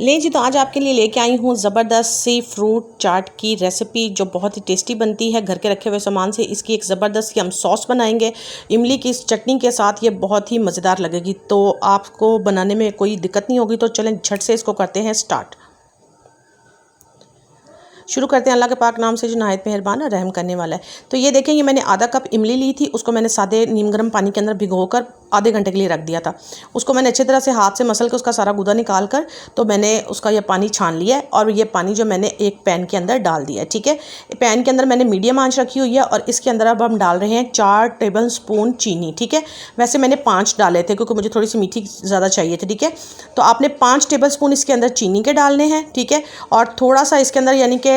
लें जी, तो आज आपके लिए लेके आई हूँ ज़बरदस्त सी फ्रूट चाट की रेसिपी जो बहुत ही टेस्टी बनती है। घर के रखे हुए सामान से इसकी एक ज़बरदस्त सी हम सॉस बनाएंगे इमली की इस चटनी के साथ। ये बहुत ही मज़ेदार लगेगी, तो आपको बनाने में कोई दिक्कत नहीं होगी। तो चलें झट से इसको करते हैं स्टार्ट। शुरू करते हैं अल्लाह के पाक नाम से जो नहायत मेहरबान और रहम करने वाला है। तो ये देखें, ये मैंने आधा कप इमली ली थी, उसको मैंने सादे नीम गर्म पानी के अंदर भिगोकर आधे घंटे के लिए रख दिया था। उसको मैंने अच्छी तरह से हाथ से मसल के उसका सारा गुदा निकाल कर तो मैंने उसका ये पानी छान लिया है और ये पानी जो मैंने एक पैन के अंदर डाल दिया है। ठीक है, पैन के अंदर मैंने मीडियम आंच रखी हुई है और इसके अंदर अब हम डाल रहे हैं 4 टेबल स्पून चीनी। ठीक है, वैसे मैंने 5 डाले थे क्योंकि मुझे थोड़ी सी मीठी ज़्यादा चाहिए थी। ठीक है, तो आपने 5 टेबल स्पून इसके अंदर चीनी के डालने हैं। ठीक है, और थोड़ा सा इसके अंदर यानी कि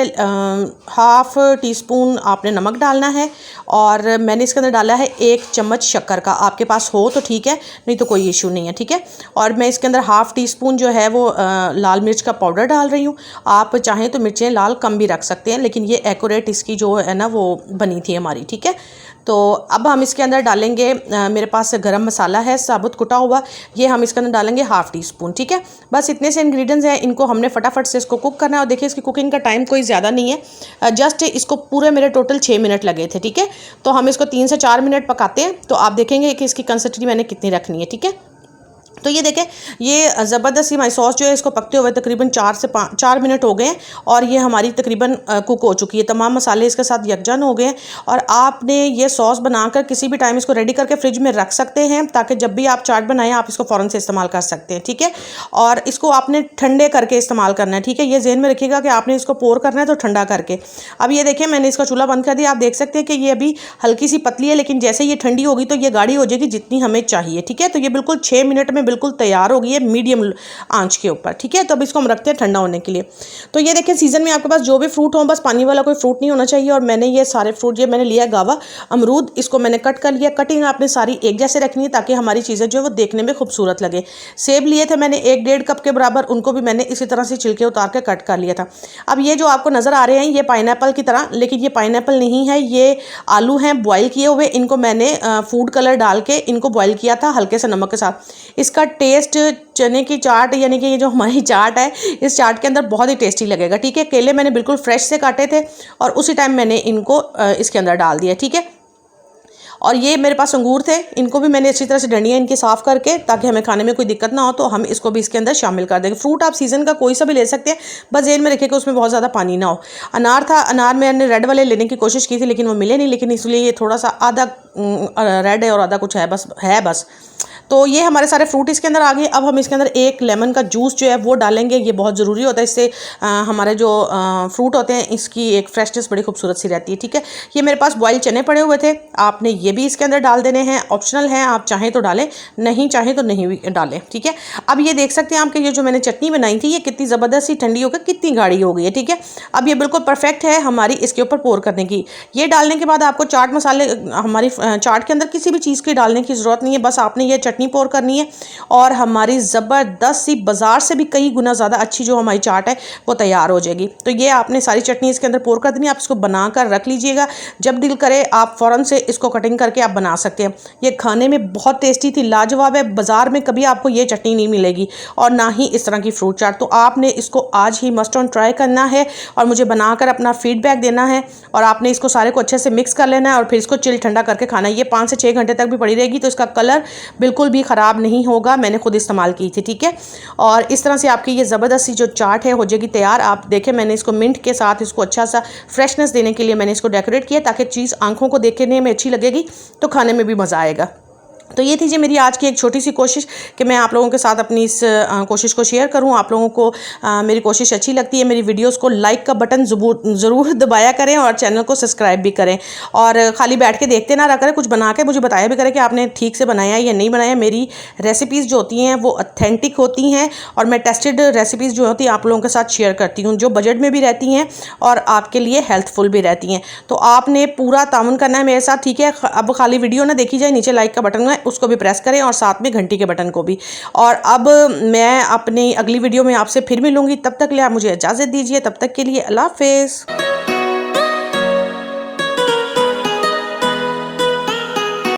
हाफ़ टी स्पून आपने नमक डालना है और मैंने इसके अंदर डाला है 1 चम्मच शक्कर का। आपके पास हो तो ठीक है, नहीं तो कोई इशू नहीं है। ठीक है, और मैं इसके अंदर हाफ़ टी स्पून जो है वो लाल मिर्च का पाउडर डाल रही हूँ। आप चाहें तो मिर्चें लाल कम भी रख सकते हैं, लेकिन ये एक्यूरेट इसकी जो है ना वो बनी थी हमारी। ठीक है, तो अब हम इसके अंदर डालेंगे मेरे पास गरम मसाला है साबुत कुटा हुआ, ये हम इसके अंदर डालेंगे हाफ़ टी स्पून। ठीक है, बस इतने से इंग्रेडिएंट्स हैं, इनको हमने फटाफट से इसको कुक करना है। और देखिए, इसकी कुकिंग का टाइम कोई ज़्यादा नहीं है, जस्ट इसको पूरे मेरे टोटल 6 मिनट लगे थे। ठीक है, तो हम इसको 3 से 4 मिनट पकाते हैं, तो आप देखेंगे कि इसकी कंसिस्टेंसी मैंने कितनी रखनी है। ठीक है, तो ये देखें, ये ज़बरदस्त सी हमारी सॉस जो है इसको पकते हुए तकरीबन 4 मिनट हो गए हैं और ये हमारी तकरीबन कुक हो चुकी है। तमाम मसाले इसके साथ यकजन हो गए हैं और आपने ये सॉस बनाकर किसी भी टाइम इसको रेडी करके फ्रिज में रख सकते हैं, ताकि जब भी आप चाट बनाएं आप इसको फ़ौरन से इस्तेमाल कर सकते हैं। ठीक है, और इसको आपने ठंडे करके इस्तेमाल करना है। ठीक है, ये ज़हन में रखिएगा कि आपने इसको पोर करना है तो ठंडा करके। अब ये देखें, मैंने इसका चूल्हा बंद कर दिया। आप देख सकते हैं कि ये अभी हल्की सी पतली है, लेकिन जैसे ये ठंडी होगी तो ये गाढ़ी हो जाएगी जितनी हमें चाहिए। ठीक है, तो ये बिल्कुल 6 मिनट में बिल्कुल तैयार हो गई है मीडियम आंच के ऊपर। ठीक है, तो अब इसको हम रखते हैं ठंडा होने के लिए। तो ये देखिए, सीजन में आपके पास जो भी फ्रूट हो, बस पानी वाला कोई फ्रूट नहीं होना चाहिए। और मैंने ये सारे फ्रूट, ये मैंने लिया गावा अमरूद, इसको मैंने कट कर लिया। कटिंग आपने सारी एक जैसे रखनी है ताकि हमारी चीज़ें जो है वो देखने में खूबसूरत लगे। सेब लिए थे मैंने 1-1.5 कप के बराबर, उनको भी मैंने इसी तरह से छिलके उतार के कट कर लिया था। अब ये जो आपको नज़र आ रहे हैं ये पाइनएप्पल की तरह, लेकिन ये पाइनएप्पल नहीं है, ये आलू हैं बॉयल किए हुए। इनको मैंने फूड कलर डाल के इनको बॉयल किया था हल्के से नमक के साथ। इसका टेस्ट चने की चाट यानी कि ये जो हमारी चाट है, इस चाट के अंदर बहुत ही टेस्टी लगेगा। ठीक है, केले मैंने बिल्कुल फ्रेश से काटे थे और उसी टाइम मैंने इनको इसके अंदर डाल दिया। ठीक है, और ये मेरे पास अंगूर थे, इनको भी मैंने अच्छी तरह से डंडियाँ इनकी साफ़ करके, ताकि हमें खाने में कोई दिक्कत ना हो, तो हम इसको भी इसके अंदर शामिल कर देंगे। फ्रूट आप सीज़न का कोई सा भी ले सकते हैं, बस जेल में रखिए कि उसमें बहुत ज़्यादा पानी ना हो। अनार था, अनार मैंने रेड वाले लेने की कोशिश की थी लेकिन वो मिले नहीं, लेकिन इसलिए ये थोड़ा सा आधा रेड है और आधा कुछ है बस। तो ये हमारे सारे फ्रूट इसके अंदर आ गए। अब हम इसके अंदर 1 लेमन का जूस जो है वो डालेंगे, ये बहुत ज़रूरी होता है। इससे हमारे जो फ्रूट होते हैं इसकी एक फ्रेशनेस बड़ी खूबसूरत सी रहती है। ठीक है, ये मेरे पास बॉइल चने पड़े हुए थे, आपने ये भी इसके अंदर डाल देने हैं। ऑप्शनल हैं, आप चाहें तो डालें, नहीं चाहें तो नहीं भी डालें। ठीक है, अब ये देख सकते हैं आप कि ये जो मैंने चटनी बनाई थी ये कितनी ज़बरदस्त सी ठंडी होकर कितनी गाढ़ी हो गई है। ठीक है, अब ये बिल्कुल परफेक्ट है हमारी इसके ऊपर पोर करने की। ये डालने के बाद आपको चाट मसाले, हमारी चाट के अंदर किसी भी चीज़ की डालने की ज़रूरत नहीं है, बस आपने ये चटनी पोर करनी है और हमारी ज़बरदस्त सी बाजार से भी कई गुना ज़्यादा अच्छी जो हमारी चाट है वो तैयार हो जाएगी। तो ये आपने सारी चटनी इसके अंदर पोर कर देनी है। आप इसको बनाकर रख लीजिएगा, जब दिल करे आप फ़ौरन से इसको कटिंग करके आप बना सकते हैं। ये खाने में बहुत टेस्टी थी, लाजवाब है। बाज़ार में कभी आपको ये चटनी नहीं मिलेगी और ना ही इस तरह की फ्रूट चाट। तो आपने इसको आज ही मस्ट ऑन ट्राई करना है और मुझे बनाकर अपना फीडबैक देना है। और आपने इसको सारे को अच्छे से मिक्स कर लेना है और फिर इसको चिल ठंडा करके खाना है। ये 5 से 6 घंटे तक भी पड़ी रहेगी, तो इसका कलर बिल्कुल भी ख़राब नहीं होगा। मैंने खुद इस्तेमाल की थी। ठीक है, और इस तरह से आपकी ये ज़बरदस्त सी जो चाट है हो जाएगी तैयार। आप देखें, मैंने इसको मिंट के साथ इसको अच्छा सा फ्रेशनेस देने के लिए मैंने इसको डेकोरेट किया, ताकि चीज़ आंखों को देखने में अच्छी लगेगी तो खाने में भी मज़ा आएगा। तो ये थी जी मेरी आज की एक छोटी सी कोशिश कि मैं आप लोगों के साथ अपनी इस कोशिश को शेयर करूं। आप लोगों को मेरी कोशिश अच्छी लगती है, मेरी वीडियोस को लाइक का बटन ज़रूर दबाया करें और चैनल को सब्सक्राइब भी करें। और खाली बैठ के देखते ना रहा करें, कुछ बना के मुझे बताया भी करें कि आपने ठीक से बनाया या नहीं बनाया। मेरी रेसिपीज़ जो होती हैं वो ऑथेंटिक होती हैं और मैं टेस्टेड रेसिपीज़ जो होती हैं आप लोगों के साथ शेयर करती हूँ, जो बजट में भी रहती हैं और आपके लिए हेल्थफुल भी रहती हैं। तो आपने पूरा ताउन करना है मेरे साथ। ठीक है, अब खाली वीडियो ना देखी जाए, नीचे लाइक का बटन है उसको भी प्रेस करें और साथ में घंटी के बटन को भी। और अब मैं अपनी अगली वीडियो में आपसे फिर मिलूंगी, तब तक के लिए आप मुझे इजाज़त दीजिए। तब तक के लिए अल्लाह हाफ़िज़।